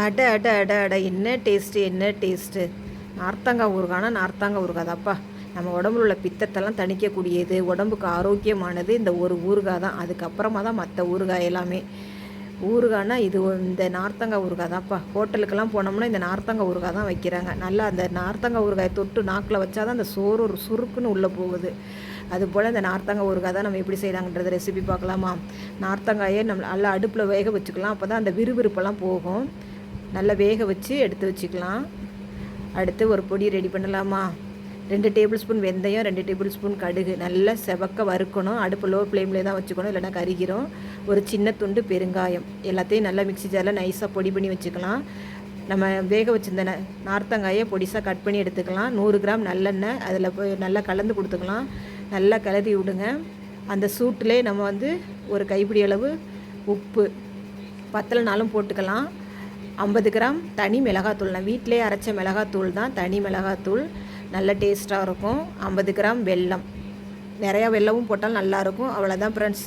அட அட அட அட என்ன டேஸ்ட்டு என்ன டேஸ்ட்டு! நார்த்தங்காய் ஊறுகாய்னா நார்த்தங்காய் ஊறுகாய் தான்ப்பா. நம்ம உடம்புல உள்ள பித்தத்தெல்லாம் தணிக்கக்கூடியது, உடம்புக்கு ஆரோக்கியமானது இந்த ஒரு ஊறுகாய் தான். அதுக்கப்புறமா தான் மற்ற ஊறுகாய் எல்லாமே. ஊறுகாய்னா இது இந்த நார்த்தங்காய் ஊறுகாய் தான்ப்பா. ஹோட்டலுக்கெல்லாம் போனோம்னா இந்த நார்த்தங்காய் ஊறுகாய் தான் வைக்கிறாங்க. நல்லா அந்த நார்த்தங்காய் ஊறுகாயை தொட்டு நாக்கில் வச்சா தான் அந்த சோறு ஒரு சுருக்குன்னு உள்ளே போகுது. அதுபோல் இந்த நார்த்தங்காய் ஊறுகாய் தான் நம்ம எப்படி செய்கிறாங்கன்றது ரெசிபி பார்க்கலாமா? நார்த்தங்காயை நம்ம நல்லா அடுப்பில் வேக வச்சுக்கலாம். அப்போ தான் அந்த விறுவிறுப்பெல்லாம் போகும். நல்லா வேக வச்சு எடுத்து வச்சுக்கலாம். அடுத்து ஒரு பொடி ரெடி பண்ணலாமா? 2 டேபிள் ஸ்பூன் வெந்தயம், 2 டேபிள் ஸ்பூன் கடுகு நல்லா செவக்க வறுக்கணும். அடுப்பு லோ ஃப்ளேம்லேயே தான் வச்சுக்கணும், இல்லைனா கருகிரும். ஒரு சின்ன துண்டு பெருங்காயம் எல்லாத்தையும் நல்லா மிக்ஸி ஜாரில் நைஸாக பொடி பண்ணி வச்சுக்கலாம். நம்ம வேக வச்சுருந்த நார்த்தங்காயை பொடிசாக கட் பண்ணி எடுத்துக்கலாம். 100 கிராம் நல்லெண்ணெய் அதில் போய் நல்லா கலந்து கொடுத்துக்கலாம். நல்லா கிளறி விடுங்க. அந்த சூட்டிலே நம்ம ஒரு கைப்பிடி அளவு உப்பு, பத்தலைனாலும் போட்டுக்கலாம். 50 கிராம் தனி மிளகாத்தூள், நான் வீட்டிலே அரைச்ச மிளகாத்தூள் தான், தனி மிளகாத்தூள் நல்ல டேஸ்ட்டாக இருக்கும். 50 கிராம் வெல்லம், நிறையா வெல்லமும் போட்டால் நல்லாயிருக்கும். அவ்வளோதான் ஃப்ரெண்ட்ஸ்.